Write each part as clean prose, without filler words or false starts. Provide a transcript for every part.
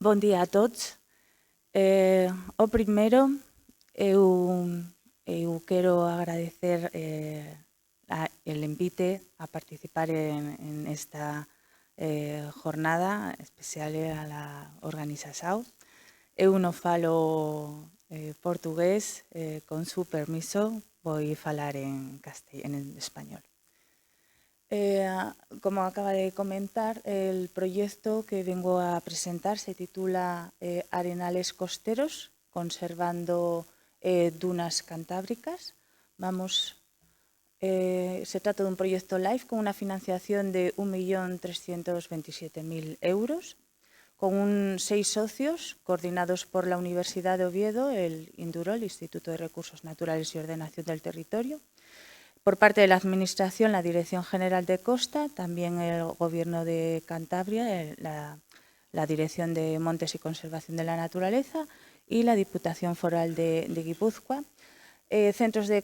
Bon día a todos. O primeiro, eu quero agradecer el invite a participar en esta jornada especial a la organización. Eu non falo portugués, con su permiso vou falar en español. Como acaba de comentar, el proyecto que vengo a presentar se titula Arenales costeros, conservando dunas cantábricas. Se trata de un proyecto LIFE con una financiación de 1.327.000 euros, con 6 socios coordinados por la Universidad de Oviedo, el INDURO, el Instituto de Recursos Naturales y Ordenación del Territorio. Por parte de la Administración, la Dirección General de Costa, también el Gobierno de Cantabria, la Dirección de Montes y Conservación de la Naturaleza y la Diputación Foral de Guipúzcoa, centros de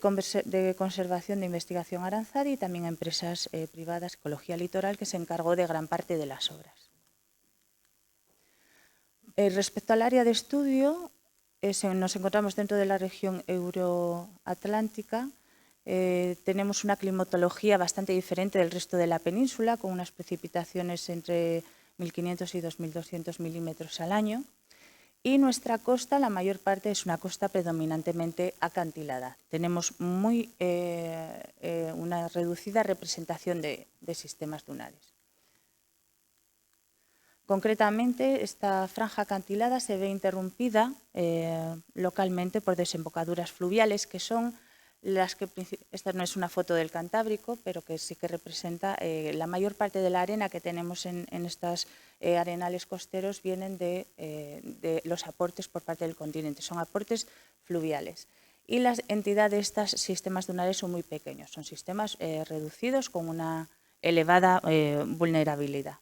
conservación de investigación Aranzadi y también empresas privadas, Ecología Litoral, que se encargó de gran parte de las obras. Respecto al área de estudio, nos encontramos dentro de la región euroatlántica. Tenemos una climatología bastante diferente del resto de la península, con unas precipitaciones entre 1.500 y 2.200 milímetros al año. Y nuestra costa, la mayor parte, es una costa predominantemente acantilada. Tenemos una reducida representación de sistemas dunares. Concretamente, esta franja acantilada se ve interrumpida localmente por desembocaduras fluviales, que son las que, esta no es una foto del Cantábrico, pero que sí que representa la mayor parte de la arena que tenemos en estos arenales costeros vienen de los aportes por parte del continente, son aportes fluviales. Y la entidad de estos sistemas dunares son muy pequeños, son sistemas reducidos con una elevada vulnerabilidad.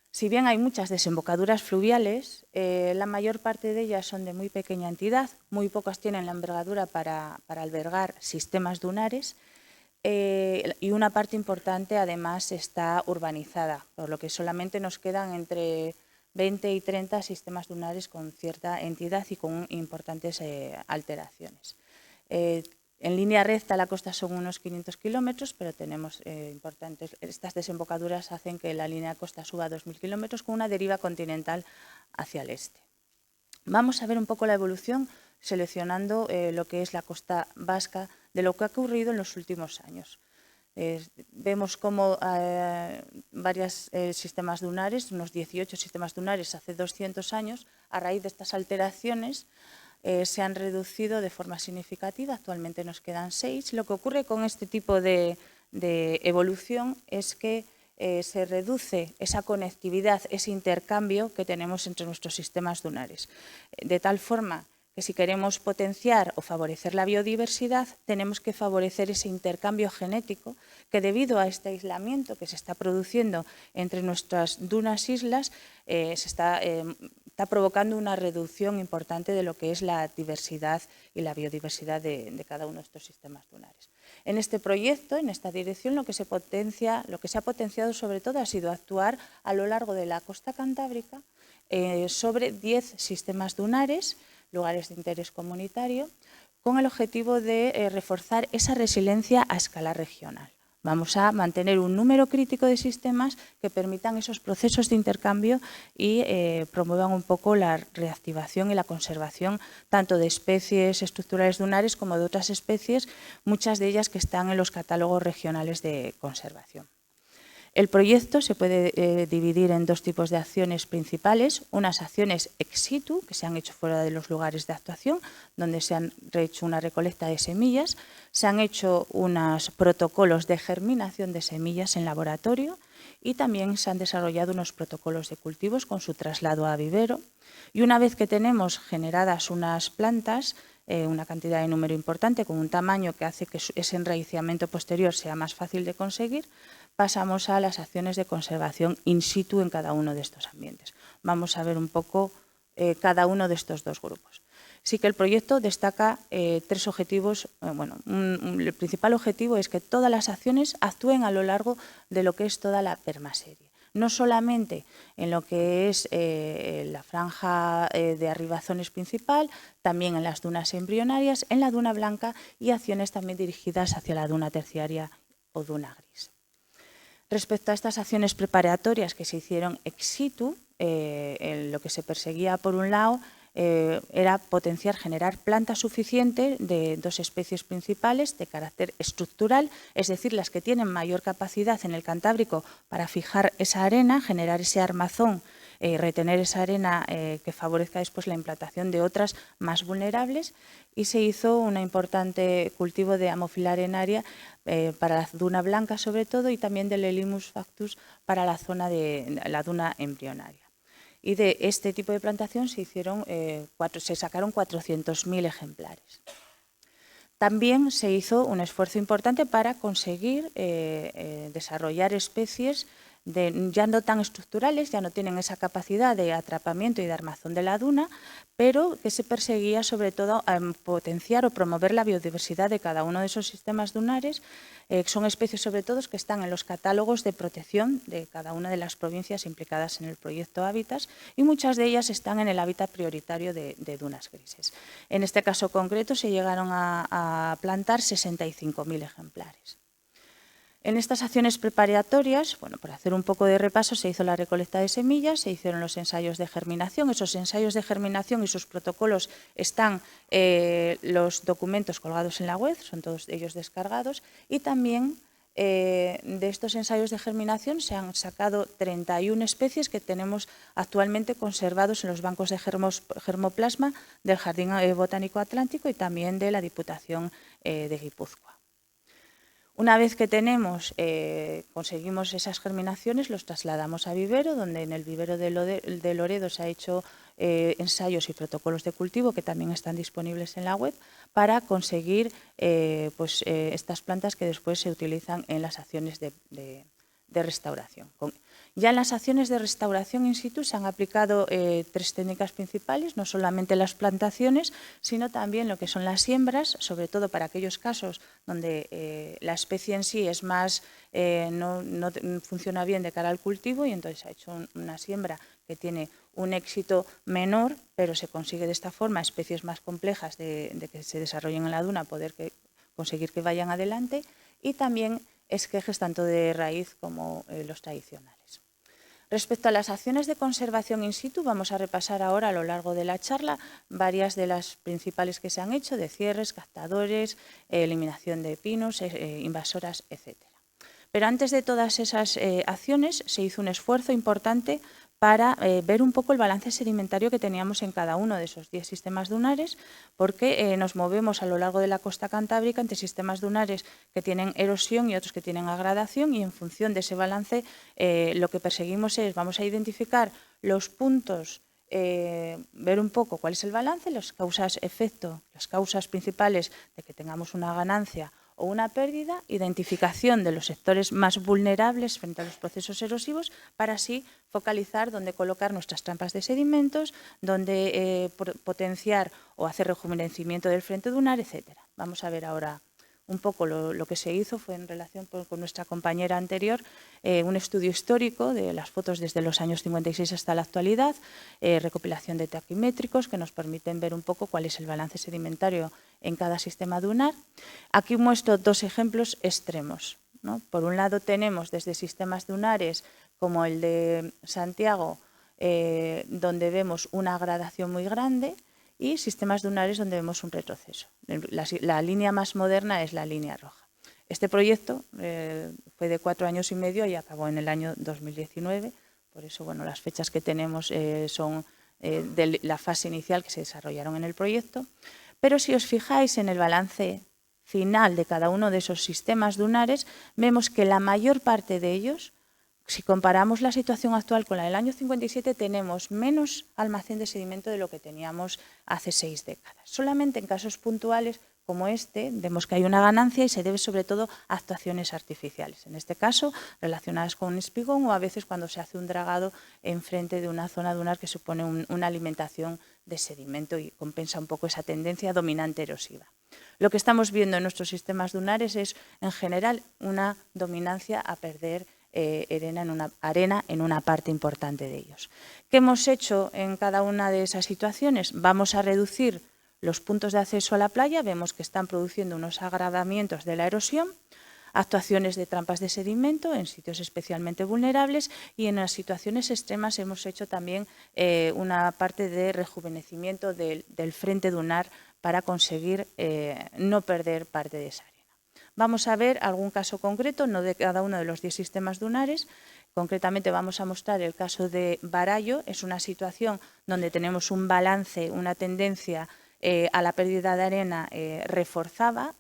Si bien hay muchas desembocaduras fluviales, la mayor parte de ellas son de muy pequeña entidad, muy pocas tienen la envergadura para albergar sistemas dunares y una parte importante además está urbanizada, por lo que solamente nos quedan entre 20 y 30 sistemas dunares con cierta entidad y con importantes alteraciones. En línea recta la costa son unos 500 kilómetros, pero tenemos importantes. Estas desembocaduras hacen que la línea de costa suba a 2.000 kilómetros con una deriva continental hacia el este. Vamos a ver un poco la evolución seleccionando lo que es la costa vasca de lo que ha ocurrido en los últimos años. Vemos cómo varios sistemas dunares, unos 18 sistemas dunares hace 200 años, a raíz de estas alteraciones, se han reducido de forma significativa, actualmente nos quedan 6. Lo que ocurre con este tipo de evolución es que se reduce esa conectividad, ese intercambio que tenemos entre nuestros sistemas dunares, de tal forma que si queremos potenciar o favorecer la biodiversidad, tenemos que favorecer ese intercambio genético que debido a este aislamiento que se está produciendo entre nuestras dunas islas, está provocando una reducción importante de lo que es la diversidad y la biodiversidad de cada uno de estos sistemas dunares. En este proyecto, en esta dirección, lo que se ha potenciado sobre todo ha sido actuar a lo largo de la costa cantábrica sobre 10 sistemas dunares, lugares de interés comunitario, con el objetivo de reforzar esa resiliencia a escala regional. Vamos a mantener un número crítico de sistemas que permitan esos procesos de intercambio y promuevan un poco la reactivación y la conservación tanto de especies estructurales dunares como de otras especies, muchas de ellas que están en los catálogos regionales de conservación. El proyecto se puede dividir en 2 tipos de acciones principales, unas acciones ex situ, que se han hecho fuera de los lugares de actuación, donde se han hecho una recolecta de semillas, se han hecho unos protocolos de germinación de semillas en laboratorio y también se han desarrollado unos protocolos de cultivos con su traslado a vivero. Y una vez que tenemos generadas unas plantas, una cantidad de número importante, con un tamaño que hace que ese enraizamiento posterior sea más fácil de conseguir, pasamos a las acciones de conservación in situ en cada uno de estos ambientes. Vamos a ver un poco cada uno de estos 2 grupos. Sí que el proyecto destaca 3 objetivos. El principal objetivo es que todas las acciones actúen a lo largo de lo que es toda la permaserie. no solamente en lo que es la franja de arribazones principal, también en las dunas embrionarias, en la duna blanca y acciones también dirigidas hacia la duna terciaria o duna gris. Respecto a estas acciones preparatorias que se hicieron ex situ, lo que se perseguía por un lado era potenciar, generar planta suficiente de dos especies principales de carácter estructural, es decir, las que tienen mayor capacidad en el Cantábrico para fijar esa arena, generar ese armazón, retener esa arena que favorezca después la implantación de otras más vulnerables, y se hizo un importante cultivo de Ammophila arenaria para la duna blanca sobre todo, y también del Elymus factus para la zona de la duna embrionaria. Y de este tipo de plantación se sacaron 400.000 ejemplares. También se hizo un esfuerzo importante para conseguir desarrollar especies ya no tan estructurales, ya no tienen esa capacidad de atrapamiento y de armazón de la duna, pero que se perseguía sobre todo a potenciar o promover la biodiversidad de cada uno de esos sistemas dunares. Son especies sobre todo que están en los catálogos de protección de cada una de las provincias implicadas en el proyecto Hábitats, y muchas de ellas están en el hábitat prioritario de dunas grises. En este caso concreto se llegaron a plantar 65.000 ejemplares. En estas acciones preparatorias, bueno, por hacer un poco de repaso, se hizo la recolecta de semillas, se hicieron los ensayos de germinación. Esos ensayos de germinación y sus protocolos están los documentos colgados en la web, son todos ellos descargados, y también de estos ensayos de germinación se han sacado 31 especies que tenemos actualmente conservados en los bancos de germoplasma del Jardín Botánico Atlántico y también de la Diputación de Guipúzcoa. Una vez que conseguimos esas germinaciones, los trasladamos a vivero, donde en el vivero de Loredo se ha hecho ensayos y protocolos de cultivo que también están disponibles en la web para conseguir estas plantas que después se utilizan en las acciones de restauración. Ya en las acciones de restauración in situ se han aplicado 3 técnicas principales, no solamente las plantaciones, sino también lo que son las siembras, sobre todo para aquellos casos donde la especie en sí es más, no funciona bien de cara al cultivo, y entonces se ha hecho una siembra que tiene un éxito menor, pero se consigue de esta forma especies más complejas de que se desarrollen en la duna, conseguir que vayan adelante, y también esquejes tanto de raíz como los tradicionales. Respecto a las acciones de conservación in situ, vamos a repasar ahora a lo largo de la charla varias de las principales que se han hecho, de cierres, captadores, eliminación de pinos, invasoras, etc. Pero antes de todas esas acciones se hizo un esfuerzo importante para ver un poco el balance sedimentario que teníamos en cada uno de esos 10 sistemas dunares, porque nos movemos a lo largo de la costa cantábrica entre sistemas dunares que tienen erosión y otros que tienen agradación, y en función de ese balance lo que perseguimos es, vamos a identificar los puntos, ver un poco cuál es el balance, las causas-efecto, las causas principales de que tengamos una ganancia o una pérdida, identificación de los sectores más vulnerables frente a los procesos erosivos, para así focalizar dónde colocar nuestras trampas de sedimentos, dónde potenciar o hacer rejuvenecimiento del frente dunar, etc. Vamos a ver ahora un poco lo que se hizo. Fue en relación con nuestra compañera anterior, un estudio histórico de las fotos desde los años 56 hasta la actualidad, recopilación de taquimétricos que nos permiten ver un poco cuál es el balance sedimentario en cada sistema dunar. Aquí muestro 2 ejemplos extremos, ¿no? Por un lado tenemos desde sistemas dunares como el de Santiago, donde vemos una gradación muy grande, y sistemas dunares donde vemos un retroceso. La línea más moderna es la línea roja. Este proyecto fue de 4 años y medio y acabó en el año 2019, por eso bueno, las fechas que tenemos son de la fase inicial que se desarrollaron en el proyecto. Pero si os fijáis en el balance final de cada uno de esos sistemas dunares, vemos que la mayor parte de ellos, si comparamos la situación actual con la del año 57, tenemos menos almacén de sedimento de lo que teníamos hace 6 décadas. Solamente en casos puntuales como este vemos que hay una ganancia, y se debe sobre todo a actuaciones artificiales. En este caso, relacionadas con un espigón, o a veces cuando se hace un dragado enfrente de una zona dunar que supone una alimentación de sedimento y compensa un poco esa tendencia dominante erosiva. Lo que estamos viendo en nuestros sistemas dunares es, en general, una dominancia a perder arena en una parte importante de ellos. ¿Qué hemos hecho en cada una de esas situaciones? Vamos a reducir los puntos de acceso a la playa, vemos que están produciendo unos agravamientos de la erosión, actuaciones de trampas de sedimento en sitios especialmente vulnerables y en las situaciones extremas hemos hecho también una parte de rejuvenecimiento del frente dunar para conseguir no perder parte de esa arena. Vamos a ver algún caso concreto, no de cada uno de los 10 sistemas dunares. Concretamente vamos a mostrar el caso de Barallo. Es una situación donde tenemos un balance, una tendencia a la pérdida de arena reforzada,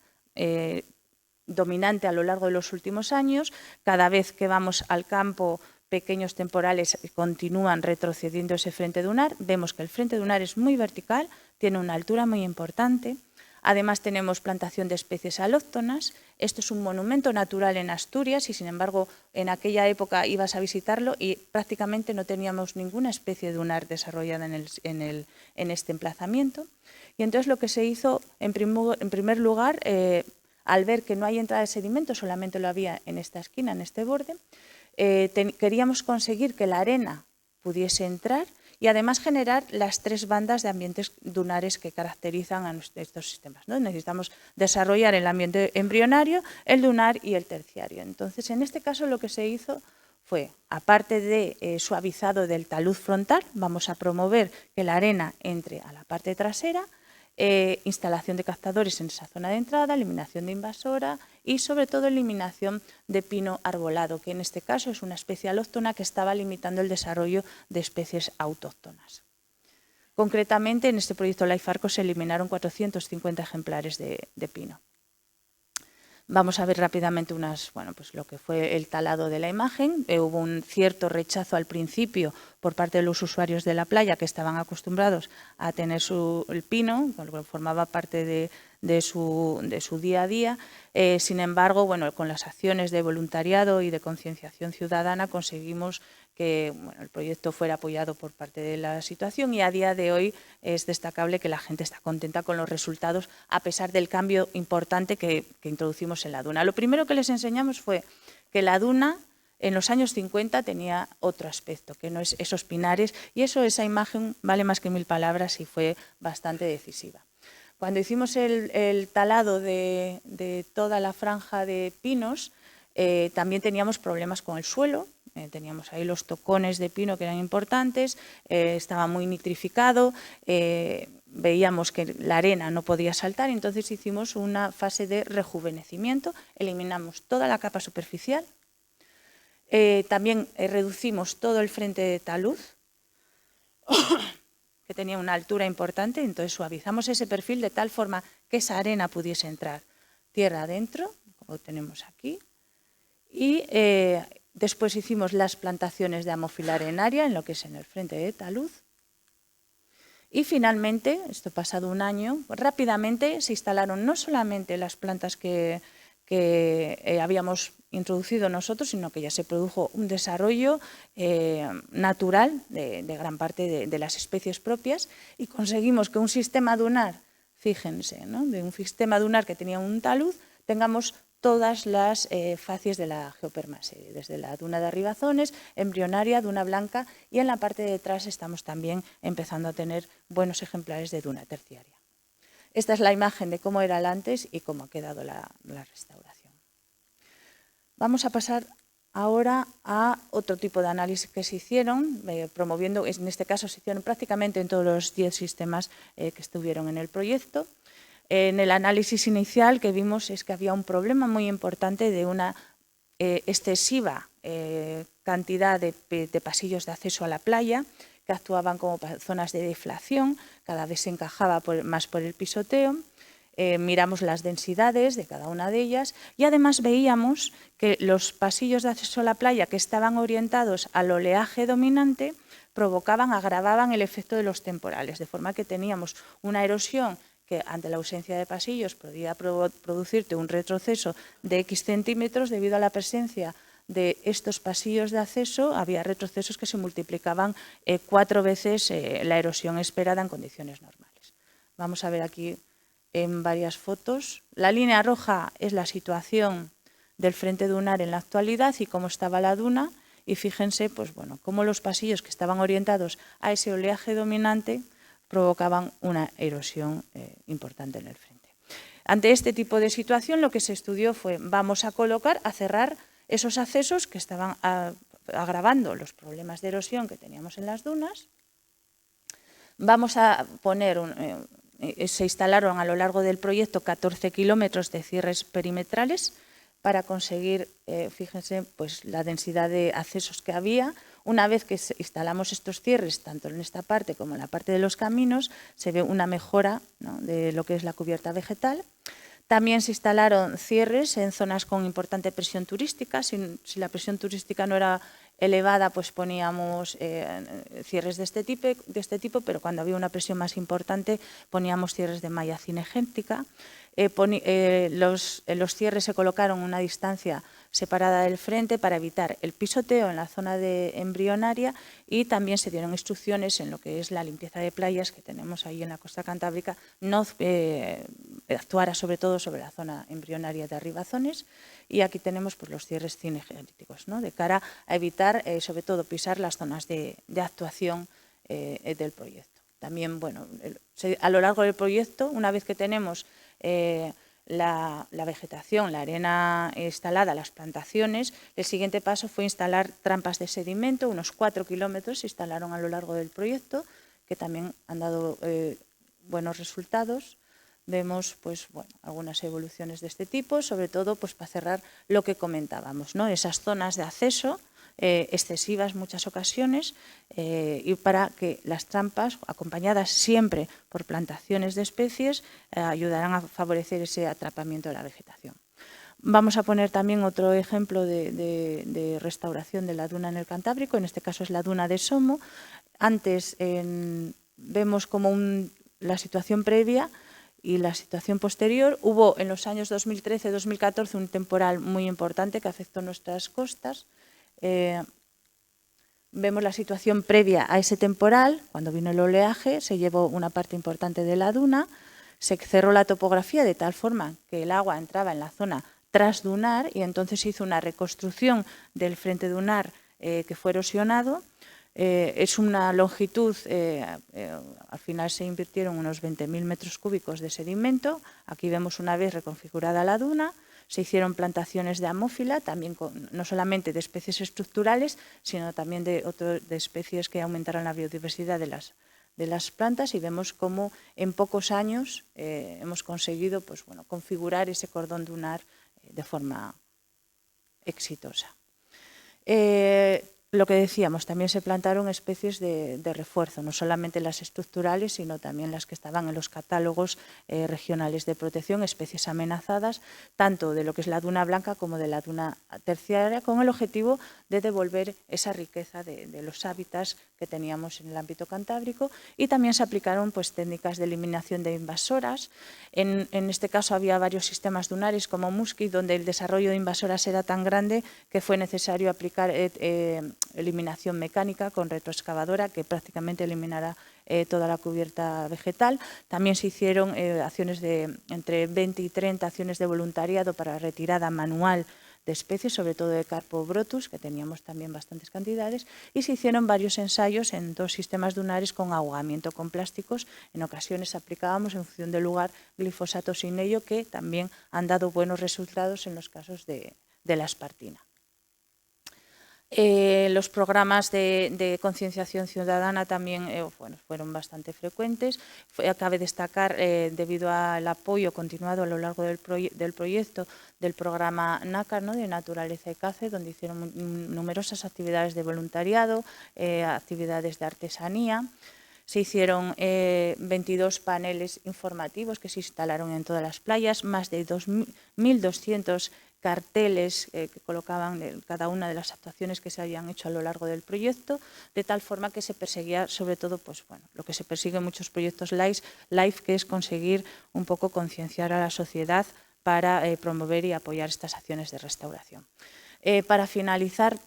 dominante a lo largo de los últimos años. Cada vez que vamos al campo, pequeños temporales continúan retrocediendo ese frente dunar. Vemos que el frente dunar es muy vertical, tiene una altura muy importante. Además tenemos plantación de especies alóctonas. Esto es un monumento natural en Asturias y, sin embargo, en aquella época ibas a visitarlo y prácticamente no teníamos ninguna especie dunar desarrollada en este emplazamiento. Y entonces lo que se hizo, en primer lugar, al ver que no hay entrada de sedimento, solamente lo había en esta esquina, en este borde, queríamos conseguir que la arena pudiese entrar y además generar las 3 bandas de ambientes dunares que caracterizan a estos sistemas, ¿no? Necesitamos desarrollar el ambiente embrionario, el dunar y el terciario. Entonces, en este caso lo que se hizo fue, aparte de suavizado del talud frontal, vamos a promover que la arena entre a la parte trasera, instalación de captadores en esa zona de entrada, eliminación de invasora y sobre todo eliminación de pino arbolado, que en este caso es una especie alóctona que estaba limitando el desarrollo de especies autóctonas. Concretamente, en este proyecto Life Arco se eliminaron 450 ejemplares de pino. Vamos a ver rápidamente pues lo que fue el talado de la imagen. Hubo un cierto rechazo al principio por parte de los usuarios de la playa que estaban acostumbrados a tener el pino, que formaba parte de su día a día. Sin embargo, con las acciones de voluntariado y de concienciación ciudadana conseguimos que el proyecto fuera apoyado por parte de la situación y a día de hoy es destacable que la gente está contenta con los resultados a pesar del cambio importante que introducimos en la duna. Lo primero que les enseñamos fue que la duna en los años 50 tenía otro aspecto, que no es esos pinares y esa imagen vale más que 1000 palabras y fue bastante decisiva. Cuando hicimos el talado de toda la franja de pinos, también teníamos problemas con el suelo. Teníamos ahí los tocones de pino que eran importantes, estaba muy nitrificado, veíamos que la arena no podía saltar, entonces hicimos una fase de rejuvenecimiento, eliminamos toda la capa superficial, también reducimos todo el frente de talud, que tenía una altura importante, entonces suavizamos ese perfil de tal forma que esa arena pudiese entrar tierra adentro, como tenemos aquí, y después hicimos las plantaciones de Ammophila arenaria en lo que es en el frente de talud. Y finalmente, esto pasado un año, rápidamente se instalaron no solamente las plantas que habíamos introducido nosotros, sino que ya se produjo un desarrollo natural de gran parte de las especies propias y conseguimos que un sistema dunar, fíjense, ¿no? De un sistema dunar que tenía un talud, tengamos todas las facies de la geopermase, desde la duna de Arribazones, embrionaria, duna blanca y en la parte de atrás estamos también empezando a tener buenos ejemplares de duna terciaria. Esta es la imagen de cómo era el antes y cómo ha quedado la restauración. Vamos a pasar ahora a otro tipo de análisis que se hicieron, promoviendo, en este caso se hicieron prácticamente en todos los 10 sistemas que estuvieron en el proyecto. En el análisis inicial que vimos es que había un problema muy importante de una excesiva cantidad de pasillos de acceso a la playa que actuaban como zonas de deflación, cada vez se encajaba más por el pisoteo. Miramos las densidades de cada una de ellas y además veíamos que los pasillos de acceso a la playa que estaban orientados al oleaje dominante agravaban el efecto de los temporales, de forma que teníamos una erosión que ante la ausencia de pasillos podía producirte un retroceso de X centímetros debido a la presencia de estos pasillos de acceso, había retrocesos que se multiplicaban 4 veces la erosión esperada en condiciones normales. Vamos a ver aquí en varias fotos. La línea roja es la situación del frente dunar en la actualidad y cómo estaba la duna. Y fíjense, pues bueno, cómo los pasillos que estaban orientados a ese oleaje dominante provocaban una erosión importante en el frente. Ante este tipo de situación, lo que se estudió fue, vamos a cerrar esos accesos que estaban agravando los problemas de erosión que teníamos en las dunas. Vamos a poner, se instalaron a lo largo del proyecto 14 kilómetros de cierres perimetrales para conseguir, fíjense, pues la densidad de accesos que había. Una vez que instalamos estos cierres, tanto en esta parte como en la parte de los caminos, se ve una mejora, ¿no?, de lo que es la cubierta vegetal. También se instalaron cierres en zonas con importante presión turística. Si la presión turística no era elevada, pues poníamos cierres de este tipo, pero cuando había una presión más importante poníamos cierres de malla cinegética. Los cierres se colocaron a una distancia separada del frente para evitar el pisoteo en la zona embrionaria, y también se dieron instrucciones en lo que es la limpieza de playas que tenemos ahí en la costa cantábrica, no actuara sobre todo sobre la zona embrionaria de Arribazones, y aquí tenemos pues los cierres cinegéticos, ¿no?, de cara a evitar sobre todo pisar las zonas de actuación del proyecto. También, bueno, a lo largo del proyecto, una vez que tenemos la vegetación, la arena instalada, las plantaciones, el siguiente paso fue instalar trampas de sedimento. Unos 4 kilómetros se instalaron a lo largo del proyecto, que también han dado buenos resultados. Vemos pues, bueno, algunas evoluciones de este tipo, sobre todo pues, para cerrar lo que comentábamos, ¿no?, esas zonas de acceso excesivas en muchas ocasiones, y para que las trampas, acompañadas siempre por plantaciones de especies, ayudarán a favorecer ese atrapamiento de la vegetación. Vamos a poner también otro ejemplo de restauración de la duna en el Cantábrico, en este caso es la duna de Somo. Antes vemos como la situación previa y la situación posterior. Hubo en los años 2013-2014 un temporal muy importante que afectó nuestras costas. Vemos la situación previa a ese temporal. Cuando vino el oleaje se llevó una parte importante de la duna, se cerró la topografía de tal forma que el agua entraba en la zona trasdunar, y entonces se hizo una reconstrucción del frente dunar que fue erosionado. Es una longitud, al final se invirtieron unos 20.000 metros cúbicos de sedimento. Aquí vemos una vez reconfigurada la duna. Se hicieron plantaciones de amófila, también no solamente de especies estructurales, sino también de especies que aumentaron la biodiversidad de las plantas, y vemos cómo en pocos años hemos conseguido pues, bueno, configurar ese cordón dunar de forma exitosa. Lo que decíamos, también se plantaron especies de refuerzo, no solamente las estructurales, sino también las que estaban en los catálogos regionales de protección, especies amenazadas, tanto de lo que es la duna blanca como de la duna terciaria, con el objetivo de devolver esa riqueza de los hábitats que teníamos en el ámbito cantábrico. Y también se aplicaron pues, técnicas de eliminación de invasoras. En este caso había varios sistemas dunares como Musqui, donde el desarrollo de invasoras era tan grande que fue necesario aplicar eliminación mecánica con retroexcavadora, que prácticamente eliminará toda la cubierta vegetal. También se hicieron acciones de entre 20 y 30 acciones de voluntariado para retirada manual de especies, sobre todo de Carpo brotus, que teníamos también bastantes cantidades, y se hicieron varios ensayos en 2 sistemas dunares con ahogamiento con plásticos. En ocasiones aplicábamos, en función del lugar, glifosato sin ello, que también han dado buenos resultados en los casos de la espartina. Los programas de concienciación ciudadana también bueno, fueron bastante frecuentes. Cabe destacar, debido al apoyo continuado a lo largo del proyecto del programa NACAR, ¿no?, de Naturaleza y CACE, donde hicieron numerosas actividades de voluntariado, actividades de artesanía. Se hicieron 22 paneles informativos que se instalaron en todas las playas, más de 1.200 carteles que colocaban cada una de las actuaciones que se habían hecho a lo largo del proyecto, de tal forma que se perseguía sobre todo pues, bueno, lo que se persigue en muchos proyectos LIFE, que es conseguir un poco concienciar a la sociedad para promover y apoyar estas acciones de restauración. Para finalizar,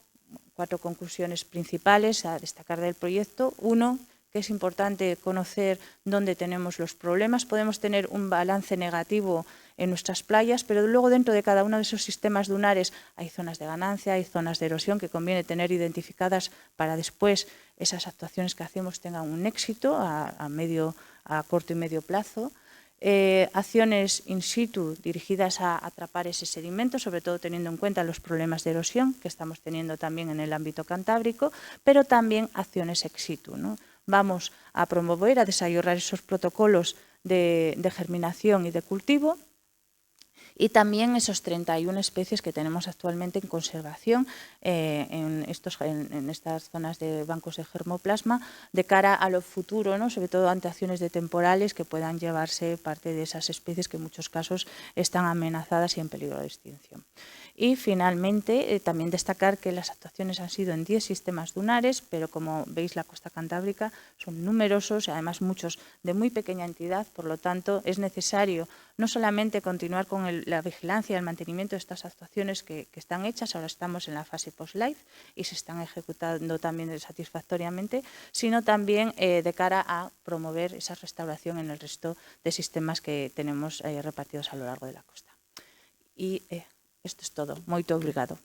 4 conclusiones principales a destacar del proyecto. 1, que es importante conocer dónde tenemos los problemas. Podemos tener un balance negativo en nuestras playas, pero luego dentro de cada uno de esos sistemas dunares hay zonas de ganancia, hay zonas de erosión que conviene tener identificadas para después esas actuaciones que hacemos tengan un éxito a corto y medio plazo. Acciones in situ dirigidas a atrapar ese sedimento, sobre todo teniendo en cuenta los problemas de erosión que estamos teniendo también en el ámbito cantábrico, pero también acciones ex situ, ¿no? Vamos a promover, a desarrollar esos protocolos de germinación y de cultivo, y también esos 31 especies que tenemos actualmente en conservación en estas zonas de bancos de germoplasma de cara a lo futuro, ¿no? Sobre todo ante acciones de temporales que puedan llevarse parte de esas especies que en muchos casos están amenazadas y en peligro de extinción. Y finalmente también destacar que las actuaciones han sido en 10 sistemas dunares, pero como veis la costa cantábrica son numerosos y además muchos de muy pequeña entidad, por lo tanto es necesario no solamente continuar con la vigilancia y el mantenimiento de estas actuaciones que están hechas, ahora estamos en la fase post-life y se están ejecutando también satisfactoriamente, sino también de cara a promover esa restauración en el resto de sistemas que tenemos repartidos a lo largo de la costa. Y esto es todo. Moito obrigado.